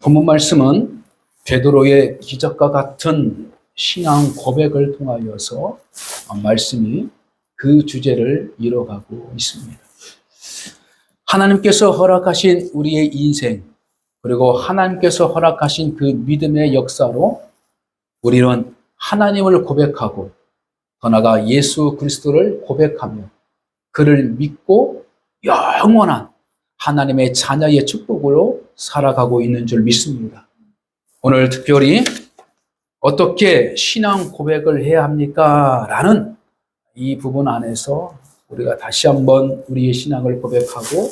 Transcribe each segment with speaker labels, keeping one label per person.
Speaker 1: 본문 말씀은 베드로의 기적과 같은 신앙 고백을 통하여서 말씀이 그 주제를 이뤄가고 있습니다. 하나님께서 허락하신 우리의 인생, 그리고 하나님께서 허락하신 그 믿음의 역사로 우리는 하나님을 고백하고 더 나아가 예수 그리스도를 고백하며 그를 믿고 영원한 하나님의 자녀의 축복으로 살아가고 있는 줄 믿습니다. 오늘 특별히 어떻게 신앙 고백을 해야 합니까? 라는 이 부분 안에서 우리가 다시 한번 우리의 신앙을 고백하고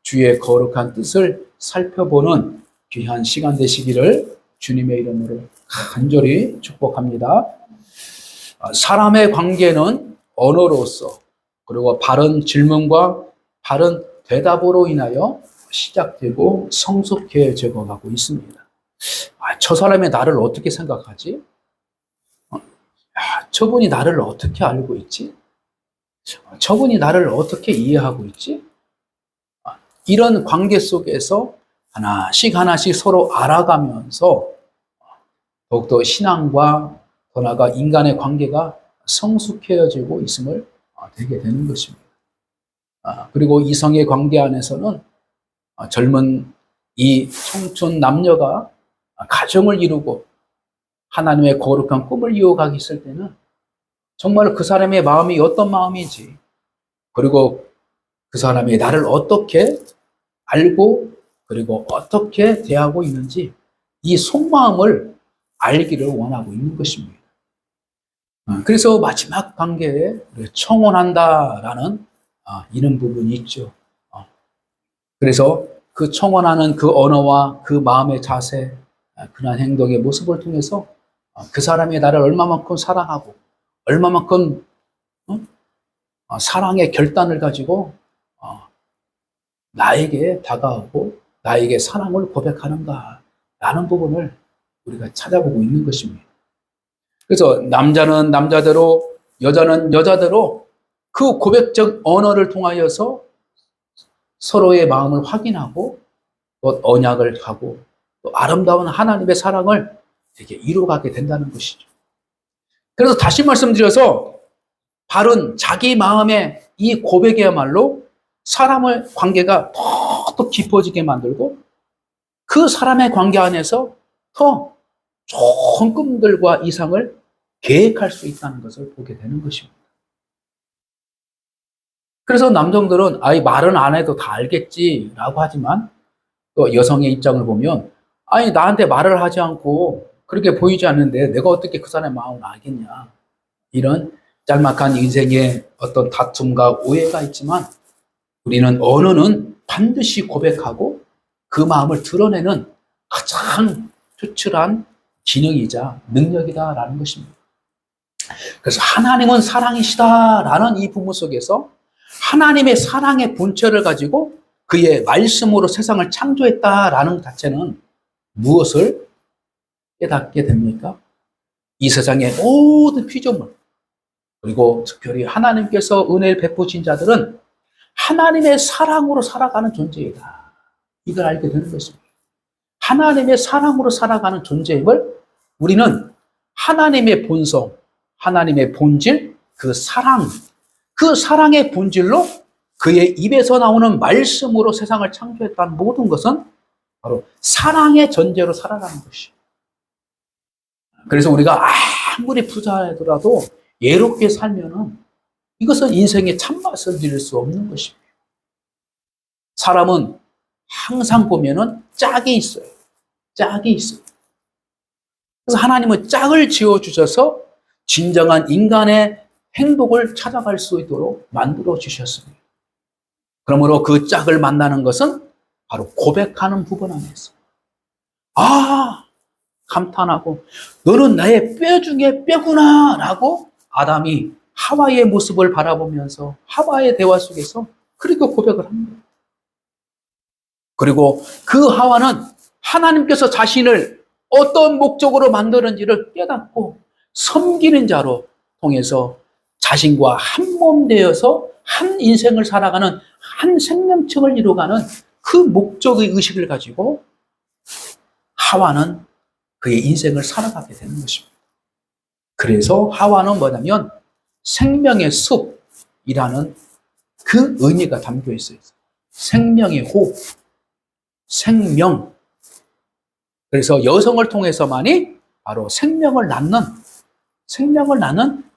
Speaker 1: 주의 거룩한 뜻을 살펴보는 귀한 시간 되시기를 주님의 이름으로 간절히 축복합니다. 사람의 관계는 언어로서 그리고 바른 질문과 바른 대답으로 인하여 시작되고 성숙해져 가고 있습니다. 저 사람이 나를 어떻게 생각하지? 저분이 나를 어떻게 알고 있지? 저분이 나를 어떻게 이해하고 있지? 이런 관계 속에서 하나씩 서로 알아가면서 더욱더 신앙과 더 나아가 인간의 관계가 성숙해지고 있음을 되게 되는 것입니다. 그리고 이성의 관계 안에서는 젊은 이 청춘 남녀가 가정을 이루고 하나님의 거룩한 꿈을 이어가기 있을 때는 정말 그 사람의 마음이 어떤 마음인지, 그리고 그 사람이 나를 어떻게 알고 그리고 어떻게 대하고 있는지 이 속마음을 알기를 원하고 있는 것입니다. 그래서 마지막 관계에 청혼한다라는 이런 부분이 있죠. 그래서 그 청혼하는 그 언어와 그 마음의 자세, 그러한 행동의 모습을 통해서 그 사람이 나를 얼마만큼 사랑하고 얼마만큼 사랑의 결단을 가지고 나에게 다가오고 나에게 사랑을 고백하는가라는 부분을 우리가 찾아보고 있는 것입니다. 그래서 남자는 남자대로, 여자는 여자대로 그 고백적 언어를 통하여서 서로의 마음을 확인하고 또 언약을 하고 또 아름다운 하나님의 사랑을 이렇게 이루어가게 된다는 것이죠. 그래서 다시 말씀드려서 바른 자기 마음의 이 고백이야말로 사람의 관계가 더 깊어지게 만들고 그 사람의 관계 안에서 더 좋은 꿈들과 이상을 계획할 수 있다는 것을 보게 되는 것입니다. 그래서 남성들은 말은 안 해도 다 알겠지라고 하지만 또 여성의 입장을 보면 나한테 말을 하지 않고 그렇게 보이지 않는데 내가 어떻게 그 사람의 마음을 알겠냐, 이런 짤막한 인생의 어떤 다툼과 오해가 있지만 우리는 언어는 반드시 고백하고 그 마음을 드러내는 가장 추출한 기능이자 능력이다라는 것입니다. 그래서 하나님은 사랑이시다라는 이 부분 속에서 하나님의 사랑의 본체를 가지고 그의 말씀으로 세상을 창조했다라는 것 자체는 무엇을 깨닫게 됩니까? 이 세상의 모든 피조물, 그리고 특별히 하나님께서 은혜를 베푸신 자들은 하나님의 사랑으로 살아가는 존재이다, 이걸 알게 되는 것입니다. 하나님의 사랑으로 살아가는 존재임을 우리는 하나님의 본성, 하나님의 본질, 그 사랑의 본질로 그의 입에서 나오는 말씀으로 세상을 창조했다는 모든 것은 바로 사랑의 전제로 살아가는 것이에요. 그래서 우리가 아무리 부자더라도 예롭게 살면은 이것은 인생의 참맛을 드릴 수 없는 것입니다. 사람은 항상 보면은 짝이 있어요. 짝이 있어요. 그래서 하나님은 짝을 지어주셔서 진정한 인간의 행복을 찾아갈 수 있도록 만들어 주셨습니다. 그러므로 그 짝을 만나는 것은 바로 고백하는 부분 안에서 감탄하고 너는 나의 뼈 중에 뼈구나 라고 아담이 하와의 모습을 바라보면서 하와의 대화 속에서 그렇게 고백을 합니다. 그리고 그 하와는 하나님께서 자신을 어떤 목적으로 만드는지를 깨닫고 섬기는 자로 통해서 자신과 한 몸 되어서 한 인생을 살아가는 한 생명층을 이루어가는 그 목적의 의식을 가지고 하와는 그의 인생을 살아가게 되는 것입니다. 그래서 하와는 뭐냐면 생명의 숲이라는 그 의미가 담겨 있어요. 생명의 호흡, 생명. 그래서 여성을 통해서만이 바로 생명을 낳는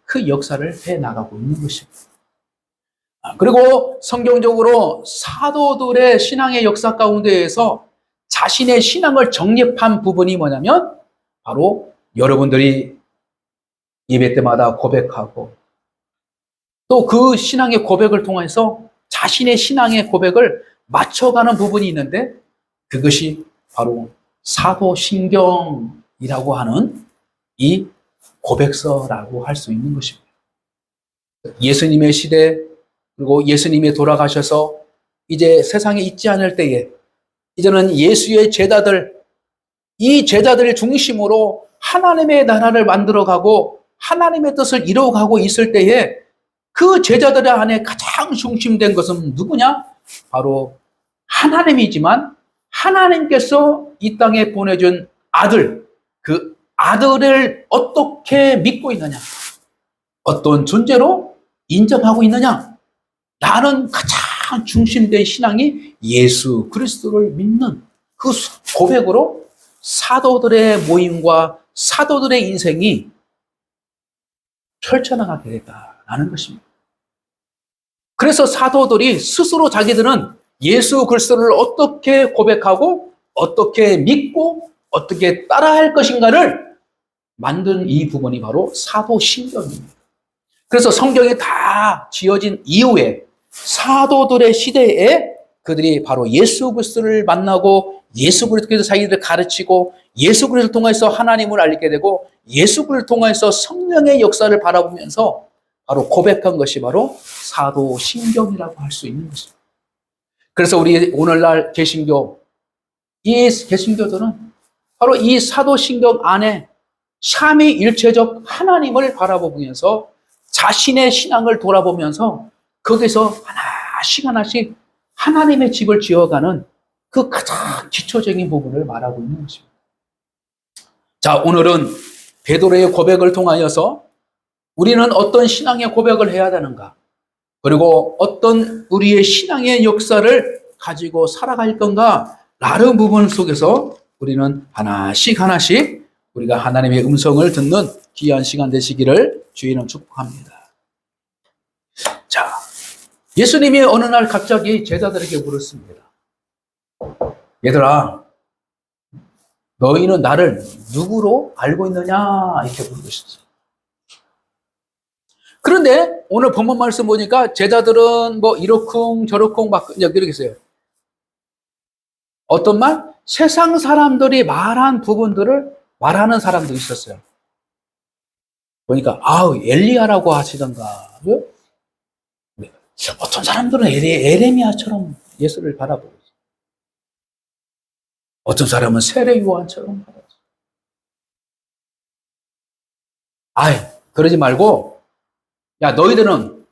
Speaker 1: 그 역사를 해 나가고 있는 것입니다. 그리고 성경적으로 사도들의 신앙의 역사 가운데에서 자신의 신앙을 정립한 부분이 뭐냐면 바로 여러분들이 예배 때마다 고백하고 또 그 신앙의 고백을 통해서 자신의 신앙의 고백을 맞춰가는 부분이 있는데 그것이 바로 사도신경이라고 하는 이 고백서라고 할 수 있는 것입니다. 예수님의 시대 그리고 예수님이 돌아가셔서 이제 세상에 있지 않을 때에 이제는 예수의 제자들, 이 제자들을 중심으로 하나님의 나라를 만들어가고 하나님의 뜻을 이루어가고 있을 때에 그 제자들 안에 가장 중심된 것은 누구냐? 바로 하나님이지만 하나님께서 이 땅에 보내준 아들, 그 아들을 어떻게 믿고 있느냐? 어떤 존재로 인정하고 있느냐? 나는 가장 중심된 신앙이 예수 그리스도를 믿는 그 고백으로 사도들의 모임과 사도들의 인생이 펼쳐나가게 됐다라는 것입니다. 그래서 사도들이 스스로 자기들은 예수 그리스도를 어떻게 고백하고 어떻게 믿고 어떻게 따라할 것인가를 만든 이 부분이 바로 사도신경입니다. 그래서 성경이 다 지어진 이후에 사도들의 시대에 그들이 바로 예수 그리스도를 만나고 예수 그리스도께서 자기들을 가르치고 예수 그리스도를 통해서 하나님을 알게 되고 예수 그리스도를 통해서 성령의 역사를 바라보면서 바로 고백한 것이 바로 사도신경이라고 할 수 있는 것입니다. 그래서 우리 오늘날 개신교, 이 개신교들은 바로 이 사도신경 안에 삼위일체적 하나님을 바라보면서 자신의 신앙을 돌아보면서 거기서 하나씩 하나님의 집을 지어가는 그 가장 기초적인 부분을 말하고 있는 것입니다. 자, 오늘은 베드로의 고백을 통하여서 우리는 어떤 신앙의 고백을 해야 되는가? 그리고 어떤 우리의 신앙의 역사를 가지고 살아갈 건가? 라는 부분 속에서 우리는 하나씩 우리가 하나님의 음성을 듣는 귀한 시간 되시기를 주의는 축복합니다. 자, 예수님이 어느 날 갑자기 제자들에게 물었습니다. 얘들아, 너희는 나를 누구로 알고 있느냐? 이렇게 물으셨어요. 그런데 오늘 본문 말씀 보니까 제자들은 뭐 이러쿵 저러쿵 막 이렇게 했어요. 어떤 말? 세상 사람들이 말한 부분들을 말하는 사람도 있었어요. 보니까 엘리야라고 하시던가. 어떤 사람들은 에레미야처럼 예수를 바라보고 있어요. 어떤 사람은 세례 요한처럼 바라보고 있어요. 그러지 말고 야, 너희들은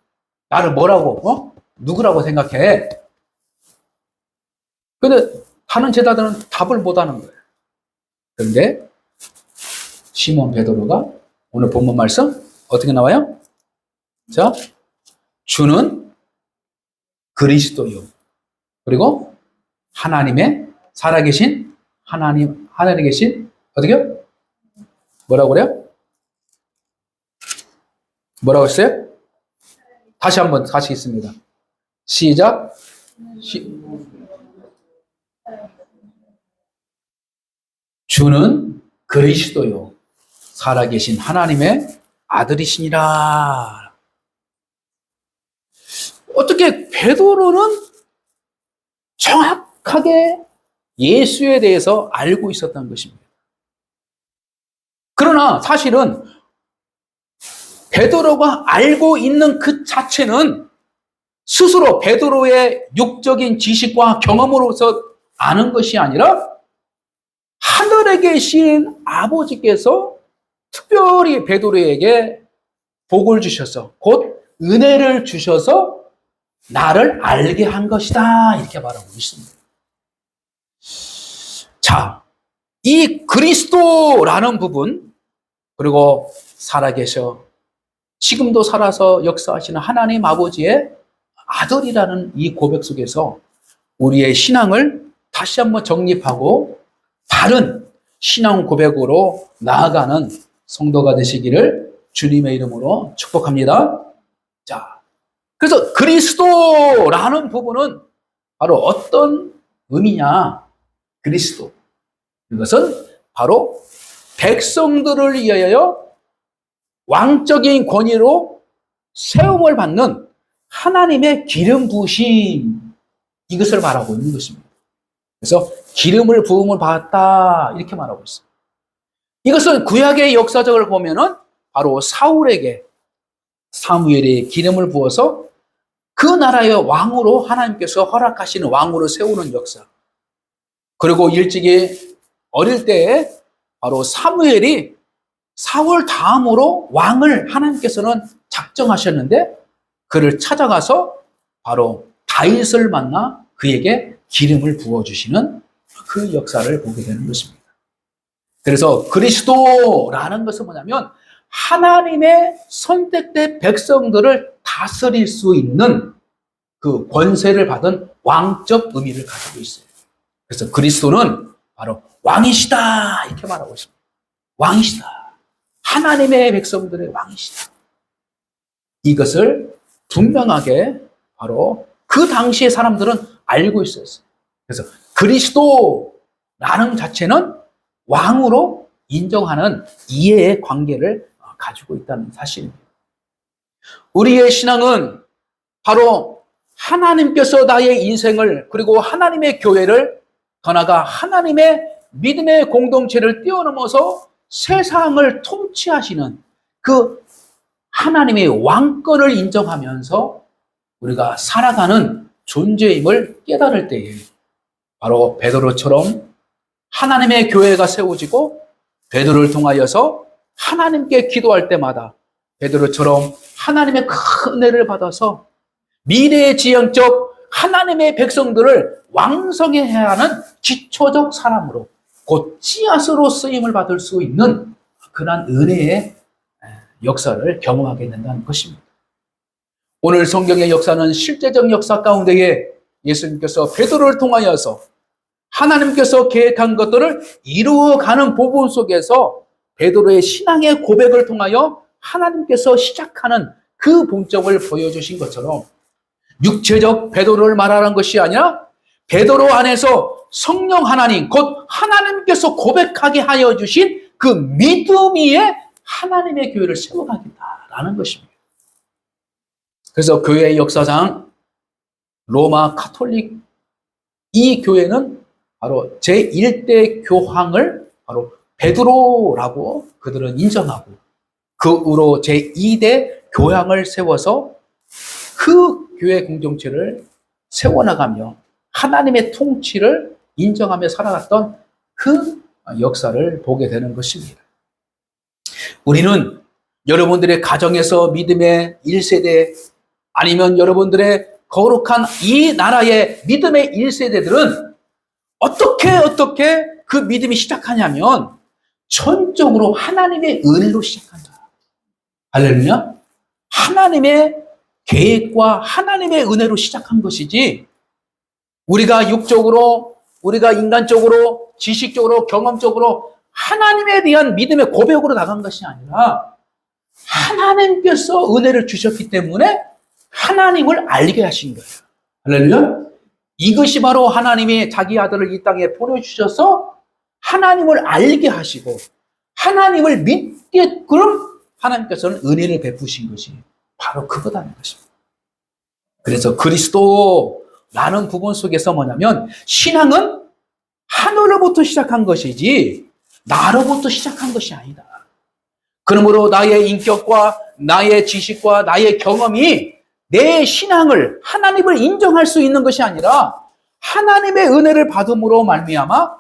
Speaker 1: 나를 뭐라고, 누구라고 생각해? 근데 다른 제자들은 답을 못 하는 거예요. 그런데 시몬 베드로가 오늘 본문 말씀 어떻게 나와요? 자, 주는 그리스도요. 그리고 하나님의 살아계신 하나님에 계신 어떻게요? 뭐라고 그래요? 뭐라고 했어요? 다시 한번 같이 있습니다. 시작. 주는 그리스도요. 살아계신 하나님의 아들이시니라. 어떻게 베드로는 정확하게 예수에 대해서 알고 있었던 것입니다. 그러나 사실은 베드로가 알고 있는 그 자체는 스스로 베드로의 육적인 지식과 경험으로서 아는 것이 아니라 하늘에 계신 아버지께서 특별히 베드로에게 복을 주셔서 곧 은혜를 주셔서 나를 알게 한 것이다 이렇게 말하고 있습니다. 자, 이 그리스도라는 부분, 그리고 살아계셔 지금도 살아서 역사하시는 하나님 아버지의 아들이라는 이 고백 속에서 우리의 신앙을 다시 한번 정립하고 바른 신앙 고백으로 나아가는 성도가 되시기를 주님의 이름으로 축복합니다. 자, 그래서 그리스도라는 부분은 바로 어떤 의미냐? 그리스도. 이것은 바로 백성들을 위하여 왕적인 권위로 세움을 받는 하나님의 기름 부으심, 이것을 말하고 있는 것입니다. 그래서 기름을 부음을 받았다 이렇게 말하고 있어요. 이것은 구약의 역사적을 보면은 바로 사울에게 사무엘이 기름을 부어서 그 나라의 왕으로 하나님께서 허락하시는 왕으로 세우는 역사. 그리고 일찍이 어릴 때에 바로 사무엘이 사울 다음으로 왕을 하나님께서는 작정하셨는데 그를 찾아가서 바로 다윗을 만나 그에게 기름을 부어주시는 그 역사를 보게 되는 것입니다. 그래서 그리스도라는 것은 뭐냐면 하나님의 선택된 백성들을 다스릴 수 있는 그 권세를 받은 왕적 의미를 가지고 있어요. 그래서 그리스도는 바로 왕이시다 이렇게 말하고 있습니다. 왕이시다. 하나님의 백성들의 왕이시다. 이것을 분명하게 바로 그 당시의 사람들은 알고 있었어요. 그래서 그리스도라는 자체는 왕으로 인정하는 이해의 관계를 가지고 있다는 사실입니다. 우리의 신앙은 바로 하나님께서 나의 인생을 그리고 하나님의 교회를 더 나아가 하나님의 믿음의 공동체를 뛰어넘어서 세상을 통치하시는 그 하나님의 왕권을 인정하면서 우리가 살아가는 존재임을 깨달을 때에 바로 베드로처럼 하나님의 교회가 세워지고 베드로를 통하여서 하나님께 기도할 때마다 베드로처럼 하나님의 큰 은혜를 받아서 미래의 지향적 하나님의 백성들을 왕성해야 하는 기초적 사람으로 곧 씨앗으로 쓰임을 받을 수 있는 그러한 은혜의 역사를 경험하게 된다는 것입니다. 오늘 성경의 역사는 실제적 역사 가운데에 예수님께서 베드로를 통하여서 하나님께서 계획한 것들을 이루어가는 부분 속에서 베드로의 신앙의 고백을 통하여 하나님께서 시작하는 그 본점을 보여주신 것처럼 육체적 베드로를 말하는 것이 아니라 베드로 안에서 성령 하나님 곧 하나님께서 고백하게 하여 주신 그 믿음 위에 하나님의 교회를 세워가겠다라는 것입니다. 그래서 교회의 역사상 로마 카톨릭 이 교회는 바로 제1대 교황을 바로 베드로라고 그들은 인정하고 그 후로 제2대 교황을 세워서 그 교회 공동체를 세워나가며 하나님의 통치를 인정하며 살아갔던 그 역사를 보게 되는 것입니다. 우리는 여러분들의 가정에서 믿음의 1세대 아니면 여러분들의 거룩한 이 나라의 믿음의 1세대들은 어떻게 그 믿음이 시작하냐면 전적으로 하나님의 은혜로 시작한다. 할렐루야. 하나님의 계획과 하나님의 은혜로 시작한 것이지 우리가 육적으로 우리가 인간적으로 지식적으로 경험적으로 하나님에 대한 믿음의 고백으로 나간 것이 아니라 하나님께서 은혜를 주셨기 때문에 하나님을 알게 하신 거예요. 할렐루야. 이것이 바로 하나님이 자기 아들을 이 땅에 보내주셔서 하나님을 알게 하시고 하나님을 믿게끔 하나님께서는 은혜를 베푸신 것이 바로 그거다는 것입니다. 그래서 그리스도라는 부분 속에서 뭐냐면 신앙은 하늘로부터 시작한 것이지 나로부터 시작한 것이 아니다. 그러므로 나의 인격과 나의 지식과 나의 경험이 내 신앙을 하나님을 인정할 수 있는 것이 아니라 하나님의 은혜를 받음으로 말미암아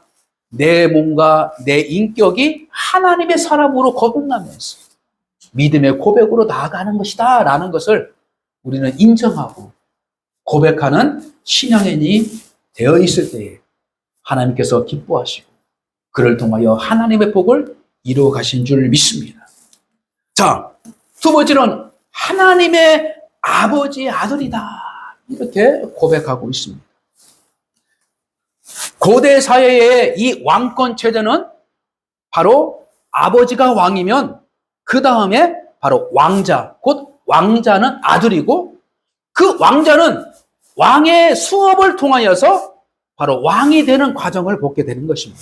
Speaker 1: 내 몸과 내 인격이 하나님의 사람으로 거듭나면서 믿음의 고백으로 나아가는 것이다 라는 것을 우리는 인정하고 고백하는 신앙인이 되어 있을 때에 하나님께서 기뻐하시고 그를 통하여 하나님의 복을 이루어 가신 줄 믿습니다. 자, 두 번째는 하나님의 아버지의 아들이다. 이렇게 고백하고 있습니다. 고대 사회의 이 왕권 체제는 바로 아버지가 왕이면 그 다음에 바로 왕자, 곧 왕자는 아들이고 그 왕자는 왕의 수업을 통하여서 바로 왕이 되는 과정을 보게 되는 것입니다.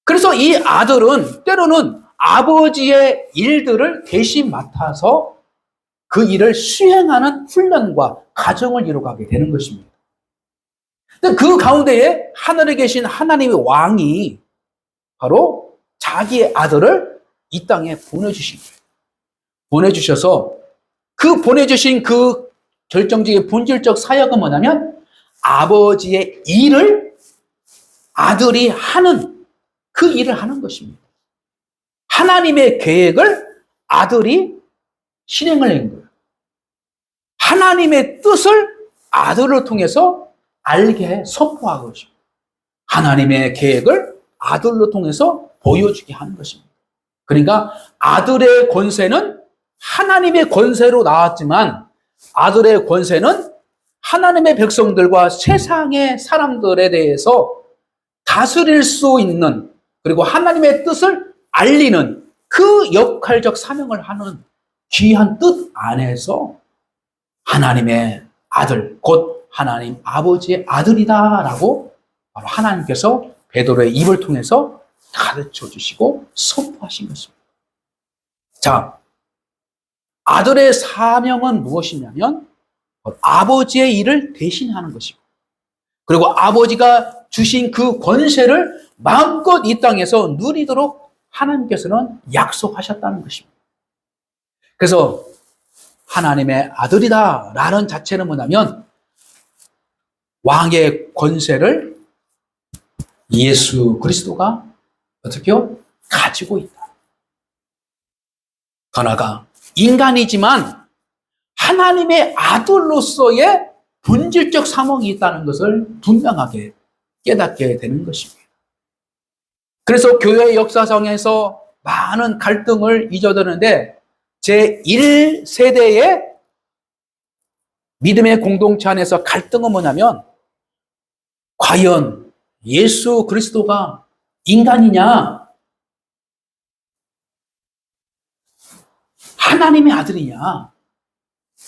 Speaker 1: 그래서 이 아들은 때로는 아버지의 일들을 대신 맡아서 그 일을 수행하는 훈련과 과정을 이루어가게 되는 것입니다. 그 가운데에 하늘에 계신 하나님의 왕이 바로 자기의 아들을 이 땅에 보내주신 거예요. 보내주셔서 그 보내주신 그 결정적인 본질적 사역은 뭐냐면 아버지의 일을 아들이 하는 그 일을 하는 것입니다. 하나님의 계획을 아들이 실행을 한 거예요. 하나님의 뜻을 아들을 통해서 알게 선포하는 것입니다. 하나님의 계획을 아들로 통해서 보여주게 하는 것입니다. 그러니까 아들의 권세는 하나님의 권세로 나왔지만 아들의 권세는 하나님의 백성들과 세상의 사람들에 대해서 다스릴 수 있는 그리고 하나님의 뜻을 알리는 그 역할적 사명을 하는 귀한 뜻 안에서 하나님의 아들, 곧 하나님 아버지의 아들이다라고 바로 하나님께서 베드로의 입을 통해서 가르쳐 주시고 선포하신 것입니다. 자, 아들의 사명은 무엇이냐면 아버지의 일을 대신하는 것이고 그리고 아버지가 주신 그 권세를 마음껏 이 땅에서 누리도록 하나님께서는 약속하셨다는 것입니다. 그래서 하나님의 아들이다라는 자체는 뭐냐면 왕의 권세를 예수 그리스도가 어떻게요? 가지고 있다. 그러나 인간이지만 하나님의 아들로서의 본질적 사명이 있다는 것을 분명하게 깨닫게 되는 것입니다. 그래서 교회 역사상에서 많은 갈등을 잊어드는데 제1세대의 믿음의 공동체 안에서 갈등은 뭐냐면 과연 예수 그리스도가 인간이냐 하나님의 아들이냐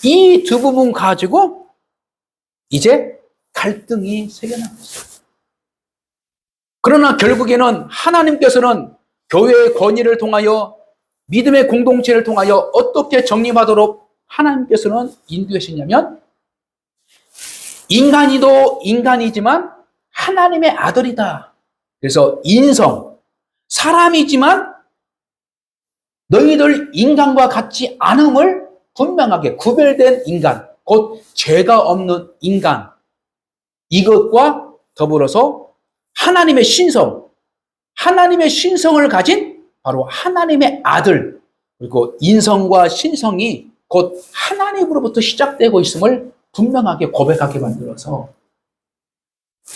Speaker 1: 이 두 부분 가지고 이제 갈등이 생겨나고 있어요. 그러나 결국에는 하나님께서는 교회의 권위를 통하여 믿음의 공동체를 통하여 어떻게 정립하도록 하나님께서는 인도하시냐면 인간이도 인간이지만 하나님의 아들이다. 그래서 인성, 사람이지만 너희들 인간과 같지 않음을 분명하게 구별된 인간, 곧 죄가 없는 인간, 이것과 더불어서 하나님의 신성, 하나님의 신성을 가진 바로 하나님의 아들, 그리고 인성과 신성이 곧 하나님으로부터 시작되고 있음을 분명하게 고백하게 만들어서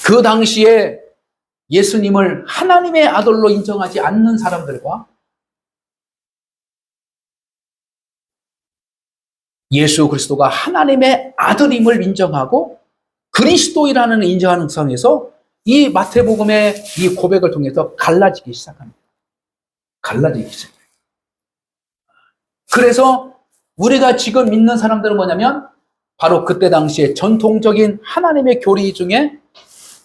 Speaker 1: 그 당시에 예수님을 하나님의 아들로 인정하지 않는 사람들과 예수 그리스도가 하나님의 아들임을 인정하고 그리스도이라는 인정하는 상에서 이 마태복음의 이 고백을 통해서 갈라지기 시작합니다. 갈라지기 시작해요. 그래서 우리가 지금 믿는 사람들은 뭐냐면 바로 그때 당시에 전통적인 하나님의 교리 중에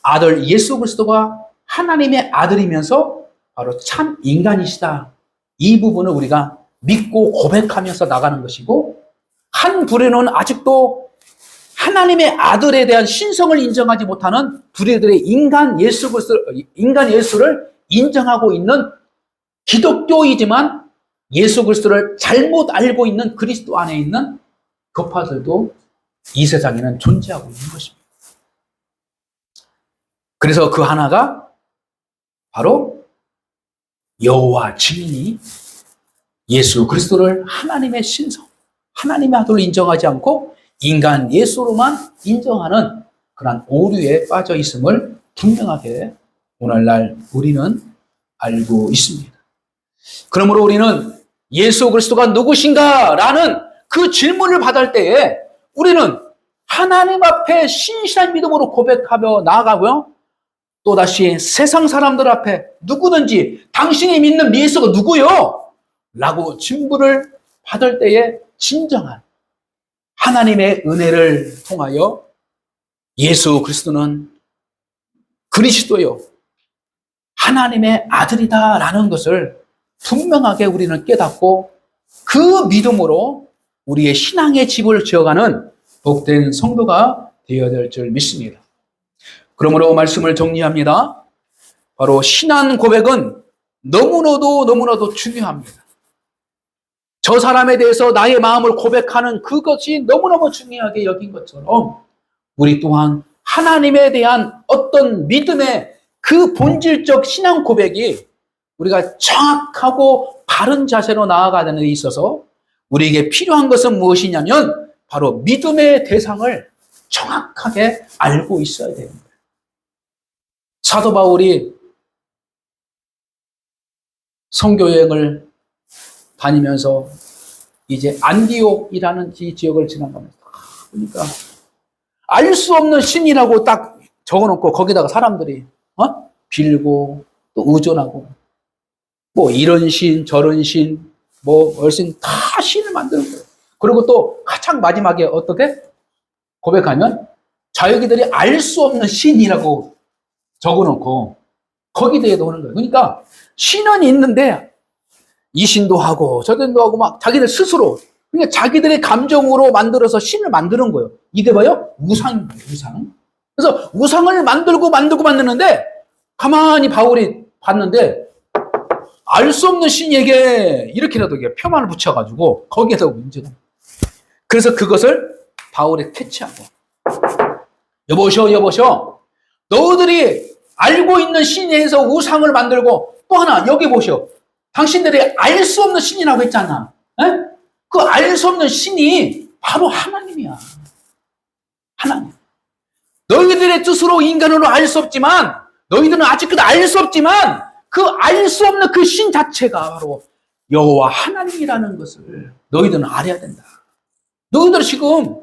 Speaker 1: 아들 예수 그리스도가 하나님의 아들이면서 바로 참 인간이시다. 이 부분을 우리가 믿고 고백하면서 나가는 것이고 한 부류는 아직도 하나님의 아들에 대한 신성을 인정하지 못하는 부류들의 인간 예수를 인정하고 있는 기독교이지만 예수 그리스도를 잘못 알고 있는 그리스도 안에 있는 교파들도 이 세상에는 존재하고 있는 것입니다. 그래서 그 하나가 바로 여호와 증인이 예수 그리스도를 하나님의 신성, 하나님의 아들로 인정하지 않고 인간 예수로만 인정하는 그런 오류에 빠져 있음을 분명하게 오늘날 우리는 알고 있습니다. 그러므로 우리는 예수 그리스도가 누구신가? 라는 그 질문을 받을 때에 우리는 하나님 앞에 신실한 믿음으로 고백하며 나아가고요. 또다시 세상 사람들 앞에 누구든지 당신이 믿는 예수가 누구요? 라고 질문을 받을 때에 진정한 하나님의 은혜를 통하여 예수 그리스도는 그리스도요, 하나님의 아들이다라는 것을 분명하게 우리는 깨닫고 그 믿음으로 우리의 신앙의 집을 지어가는 복된 성도가 되어야 될 줄 믿습니다. 그러므로 말씀을 정리합니다. 바로 신앙 고백은 너무나도 중요합니다. 저 사람에 대해서 나의 마음을 고백하는 그것이 너무너무 중요하게 여긴 것처럼 우리 또한 하나님에 대한 어떤 믿음의 그 본질적 신앙 고백이 우리가 정확하고 바른 자세로 나아가는 데 있어서 우리에게 필요한 것은 무엇이냐면 바로 믿음의 대상을 정확하게 알고 있어야 됩니다. 사도 바울이 선교여행을 다니면서 이제 안디옥이라는 이 지역을 지나가면서 그러니까 알 수 없는 신이라고 딱 적어놓고 거기다가 사람들이 빌고 또 의존하고 뭐 이런 신 저런 신 뭐 얼씬 다 신을 만드는 거예요. 그리고 또 가장 마지막에 어떻게 고백하면 자기들이 알 수 없는 신이라고 적어놓고 거기에 대해서 오는 거예요. 그러니까 신은 있는데 이 신도 하고 저 신도 하고 막 자기들 스스로 그러니까 자기들의 감정으로 만들어서 신을 만드는 거예요. 이게 뭐예요? 우상이에요. 우상. 그래서 우상을 만들고 만드는데 가만히 바울이 봤는데 알 수 없는 신에게 이렇게라도 표만을 붙여가지고 거기에다 문제는. 그래서 그것을 바울이 캐치하고 여보셔 너희들이 알고 있는 신에서 우상을 만들고 또 하나 여기 보시오. 당신들이 알 수 없는 신이라고 했잖아. 그 알 수 없는 신이 바로 하나님이야. 하나님. 너희들의 뜻으로 인간으로 알 수 없지만 너희들은 아직도 알 수 없지만 그 알 수 없는 그 신 자체가 바로 여호와 하나님이라는 것을 너희들은 알아야 된다. 너희들 지금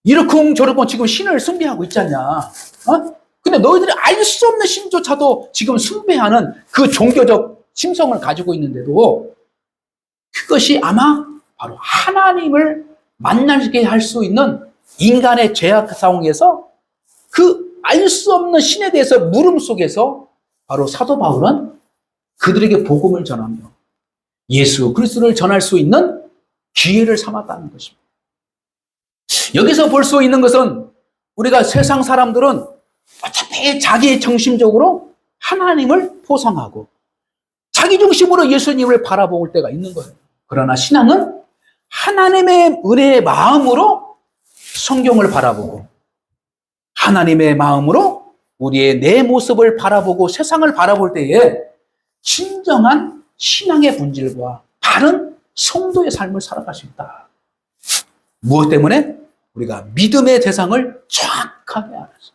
Speaker 1: 이러쿵저러쿵 지금 신을 숭배하고 있잖냐. 근데 너희들이 알 수 없는 신조차도 지금 숭배하는 그 종교적 심성을 가지고 있는데도 그것이 아마 바로 하나님을 만나게 할 수 있는 인간의 죄악 상황에서 그 알 수 없는 신에 대해서 물음 속에서 바로 사도 바울은 그들에게 복음을 전하며 예수 그리스도를 전할 수 있는 기회를 삼았다는 것입니다. 여기서 볼 수 있는 것은 우리가 세상 사람들은 어차피 자기 정신적으로 하나님을 포상하고 자기 중심으로 예수님을 바라볼 때가 있는 거예요. 그러나 신앙은 하나님의 은혜의 마음으로 성경을 바라보고 하나님의 마음으로 우리의 내 모습을 바라보고 세상을 바라볼 때에 진정한 신앙의 본질과 바른 성도의 삶을 살아갈 수 있다. 무엇 때문에? 우리가 믿음의 대상을 정확하게 알아서.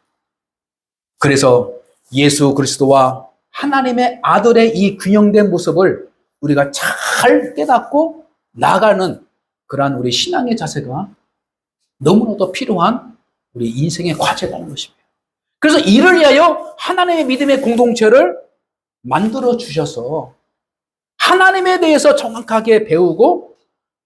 Speaker 1: 그래서 예수 그리스도와 하나님의 아들의 이 균형된 모습을 우리가 잘 깨닫고 나가는 그러한 우리 신앙의 자세가 너무나도 필요한 우리 인생의 과제라는 것입니다. 그래서 이를 위하여 하나님의 믿음의 공동체를 만들어 주셔서 하나님에 대해서 정확하게 배우고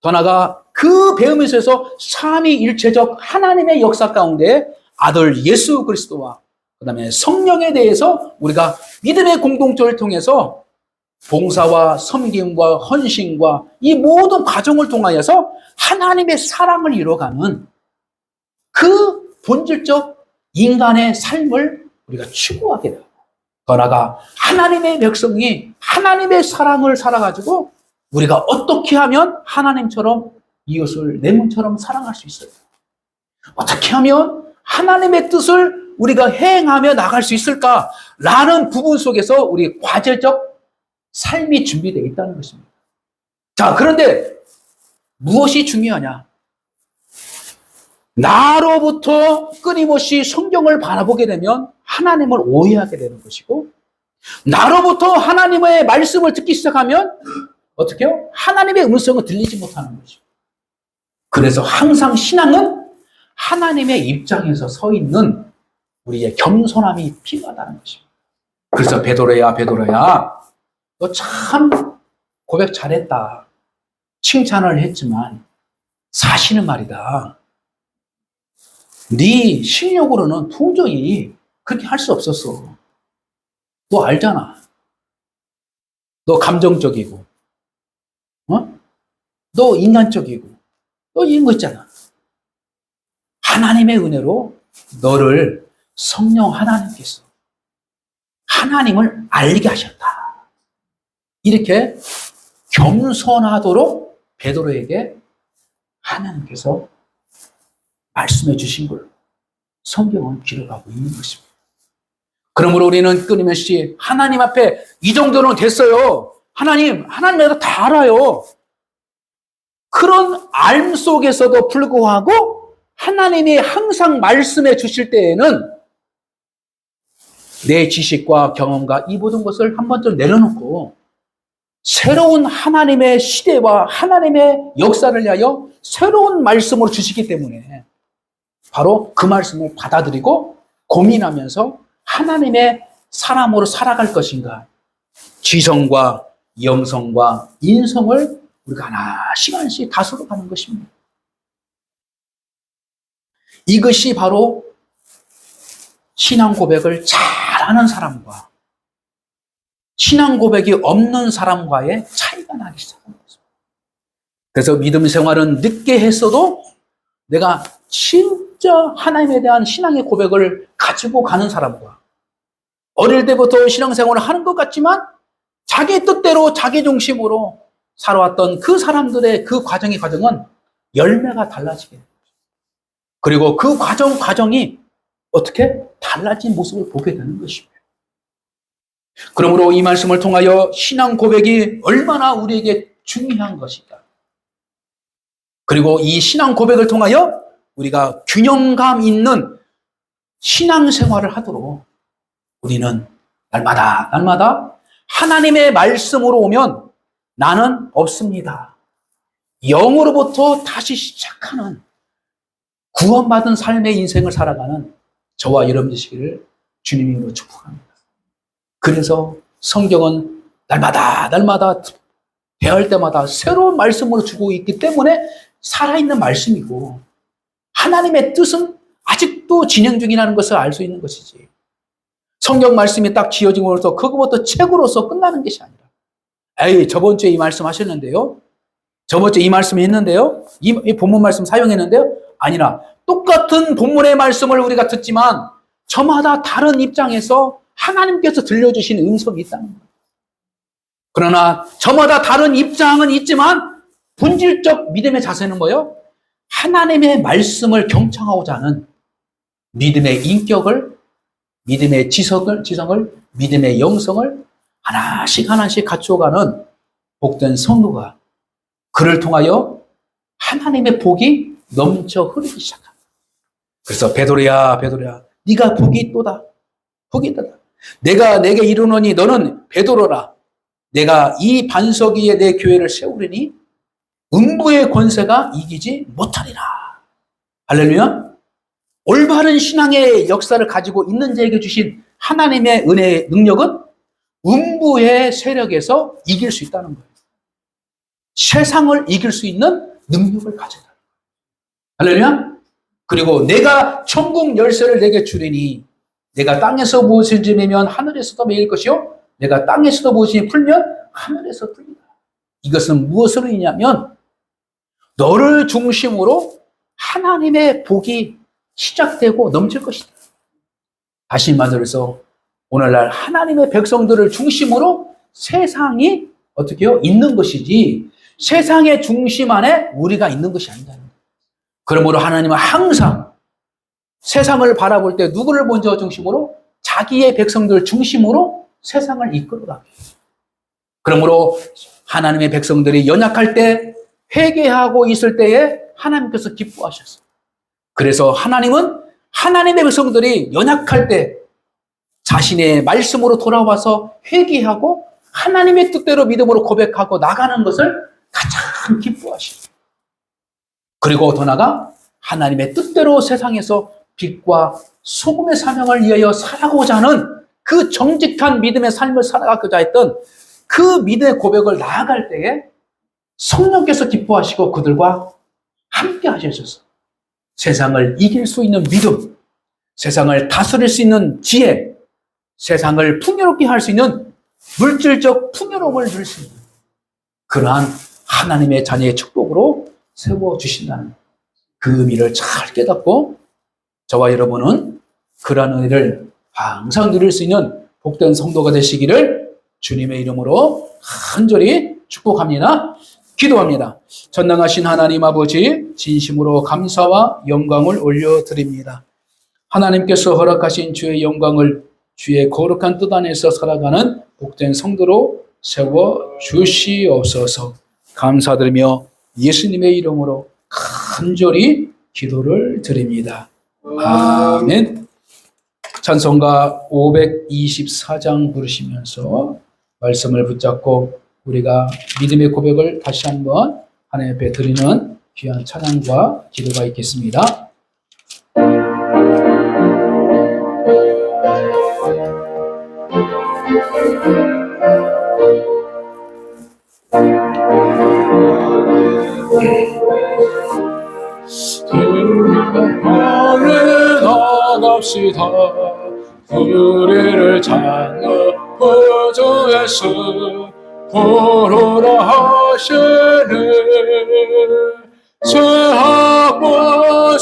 Speaker 1: 더 나아가 그 배움에서 삼위일체적 하나님의 역사 가운데 아들 예수 그리스도와 그 다음에 성령에 대해서 우리가 믿음의 공동체를 통해서 봉사와 섬김과 헌신과 이 모든 과정을 통하여서 하나님의 사랑을 이뤄가는 그 본질적 인간의 삶을 우리가 추구하게 되고 더 나아가 하나님의 백성이 하나님의 사랑을 살아가지고 우리가 어떻게 하면 하나님처럼 이웃을 내 몸처럼 사랑할 수 있어요? 어떻게 하면 하나님의 뜻을 우리가 행하며 나갈 수 있을까라는 부분 속에서 우리 과제적 삶이 준비되어 있다는 것입니다. 자, 그런데 무엇이 중요하냐? 나로부터 끊임없이 성경을 바라보게 되면 하나님을 오해하게 되는 것이고, 나로부터 하나님의 말씀을 듣기 시작하면 어떻게 해요? 하나님의 음성을 들리지 못하는 것이고, 그래서 항상 신앙은 하나님의 입장에서 서 있는 우리의 겸손함이 필요하다는 것입니다. 그래서 베드로야, 베드로야, 너 참 고백 잘했다. 칭찬을 했지만 사실은 말이다. 네 실력으로는 도저히 그렇게 할 수 없었어. 너 알잖아. 너 감정적이고, 너 인간적이고, 너 이런 거 있잖아. 하나님의 은혜로 너를 성령 하나님께서 하나님을 알게 하셨다. 이렇게 겸손하도록 베드로에게 하나님께서 말씀해 주신 걸 성경은 기록하고 있는 것입니다. 그러므로 우리는 끊임없이 하나님 앞에 이 정도는 됐어요. 하나님에서 다 알아요. 그런 알 속에서도 불구하고 하나님이 항상 말씀해 주실 때에는 내 지식과 경험과 이 모든 것을 한 번쯤 내려놓고 새로운 하나님의 시대와 하나님의 역사를 위하여 새로운 말씀을 주시기 때문에 바로 그 말씀을 받아들이고 고민하면서 하나님의 사람으로 살아갈 것인가, 지성과 영성과 인성을 우리가 하나씩 하나씩 다스려 가는 것입니다. 이것이 바로 신앙 고백을 잘하는 사람과 신앙 고백이 없는 사람과의 차이가 나기 시작합니다. 그래서 믿음 생활은 늦게 했어도 내가 진짜 하나님에 대한 신앙의 고백을 가지고 가는 사람과 어릴 때부터 신앙생활을 하는 것 같지만 자기 뜻대로 자기 중심으로 살아왔던 그 사람들의 그 과정은 열매가 달라지게 됩니다. 그리고 그 과정이 어떻게 달라진 모습을 보게 되는 것입니다. 그러므로 이 말씀을 통하여 신앙 고백이 얼마나 우리에게 중요한 것인가. 그리고 이 신앙 고백을 통하여 우리가 균형감 있는 신앙생활을 하도록 우리는 날마다 하나님의 말씀으로 오면 나는 없습니다. 영으로부터 다시 시작하는 구원받은 삶의 인생을 살아가는 저와 여러분 되시기를 주님의 이름으로 축복합니다. 그래서 성경은 날마다 대할 때마다 새로운 말씀으로 주고 있기 때문에 살아있는 말씀이고 하나님의 뜻은 아직도 진행 중이라는 것을 알 수 있는 것이지. 성경 말씀이 딱 지어짐으로써 그것부터 책으로서 끝나는 것이 아니라 저번 주에 이 말씀 하셨는데요. 저번 주에 이 말씀 했는데요. 이 본문 말씀 사용했는데요. 아니라 똑같은 본문의 말씀을 우리가 듣지만 저마다 다른 입장에서 하나님께서 들려주신 음성이 있다는 거예요. 그러나 저마다 다른 입장은 있지만 본질적 믿음의 자세는 뭐예요? 하나님의 말씀을 경청하고자 하는 믿음의 인격을, 믿음의 지성을, 믿음의 영성을 하나씩 갖추어가는 복된 성도가 그를 통하여 하나님의 복이 넘쳐 흐르기 시작합니다. 그래서 베드로야 네가 복이 있도다. 내가 내게 이르노니 너는 베드로라. 내가 이 반석 위에 내 교회를 세우리니 음부의 권세가 이기지 못하리라. 할렐루야. 올바른 신앙의 역사를 가지고 있는 자에게 주신 하나님의 은혜의 능력은 음부의 세력에서 이길 수 있다는 거예요. 세상을 이길 수 있는 능력을 가져다. 할렐루야. 그리고 내가 천국 열쇠를 내게 주리니 내가 땅에서 무엇을 매면 하늘에서도 매일 것이요 내가 땅에서도 무엇이 풀면 하늘에서 풀리다. 이것은 무엇으로 이냐면 너를 중심으로 하나님의 복이 시작되고 넘칠 것이다. 다시 말해서 오늘날 하나님의 백성들을 중심으로 세상이 어떻게 해요? 있는 것이지 세상의 중심 안에 우리가 있는 것이 아니다. 그러므로 하나님은 항상 세상을 바라볼 때 누구를 먼저 중심으로? 자기의 백성들 중심으로 세상을 이끌어가게. 그러므로 하나님의 백성들이 연약할 때 회개하고 있을 때에 하나님께서 기뻐하셨어요. 그래서 하나님은 하나님의 백성들이 연약할 때 자신의 말씀으로 돌아와서 회개하고 하나님의 뜻대로 믿음으로 고백하고 나가는 것을 가장 기뻐하시고, 그리고 더 나아가 하나님의 뜻대로 세상에서 빛과 소금의 사명을 위하여 살아가고자 하는 그 정직한 믿음의 삶을 살아가고자 했던 그 믿음의 고백을 나아갈 때에 성령께서 기뻐하시고 그들과 함께 하셔서 세상을 이길 수 있는 믿음, 세상을 다스릴 수 있는 지혜, 세상을 풍요롭게 할 수 있는 물질적 풍요로움을 누릴 수 있는 그러한 하나님의 자녀의 축복으로 세워주신다는 그 의미를 잘 깨닫고 저와 여러분은 그러한 은혜를 항상 누릴 수 있는 복된 성도가 되시기를 주님의 이름으로 간절히 축복합니다. 기도합니다. 전능하신 하나님 아버지, 진심으로 감사와 영광을 올려드립니다. 하나님께서 허락하신 주의 영광을 주의 거룩한 뜻 안에서 살아가는 복된 성도로 세워주시옵소서. 감사드리며 예수님의 이름으로 간절히 기도를 드립니다. 아멘. 찬송가 524장 부르시면서 말씀을 붙잡고 우리가 믿음의 고백을 다시 한번 하나님 앞에 드리는 귀한 찬양과 기도가 있겠습니다. 나갑시다. 우리를 찾는 구주예수 보로라 하시네. 죄악과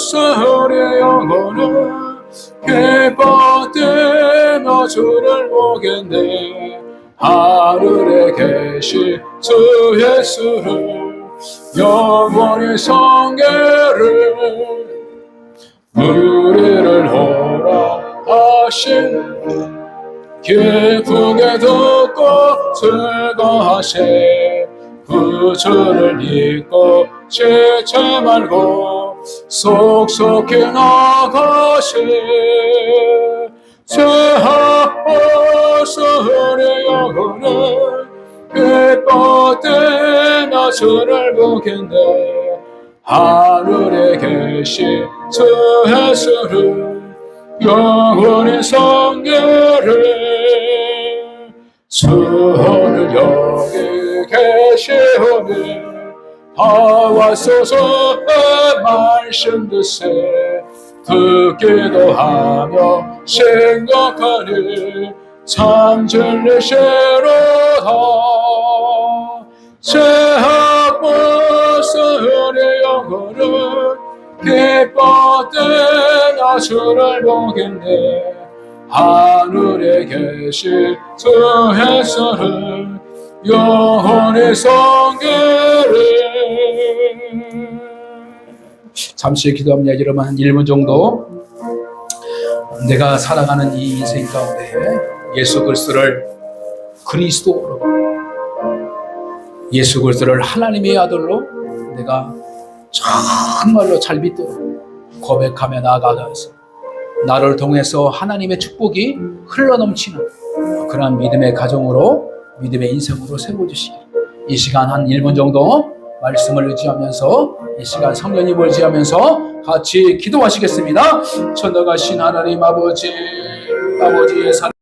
Speaker 1: 우리의 영혼은 기뻐되며 주를 보겠네. 하늘에 계신 주 예수를 영원히 성계를 우리를 허락하신 기쁘게 듣고 즐거하세. 구주를 믿고 지체 말고 속속히 나가세. 죄악없어 우리 영혼은 기뻐되며 주를 보겠네. 하늘에 계신 주 예수를 영원히 성계를 주를 여기 계시오니 하와소서 말씀 듣기도 하며 생각하니 참 진리시로다. 죄악없어 우리 영혼은 기뻐되나 주를 보겠네. 하늘에 계신 주 예수를 영원히 성계를. 잠시 기도합니다. 여러분 한 1분 정도 내가 살아가는 이 인생 가운데 예수 그리스도를 그리스도로, 예수 그리스도를 하나님의 아들로 내가 정말로 잘 믿도록 고백하며 나아가서 나를 통해서 하나님의 축복이 흘러넘치는 그런 믿음의 가정으로, 믿음의 인생으로 세워주시길. 이 시간 한 1분 정도 말씀을 의지하면서, 이 시간 성령님을 의지하면서 같이 기도하시겠습니다. 전능하신 하나님 아버지, 아버지의 사랑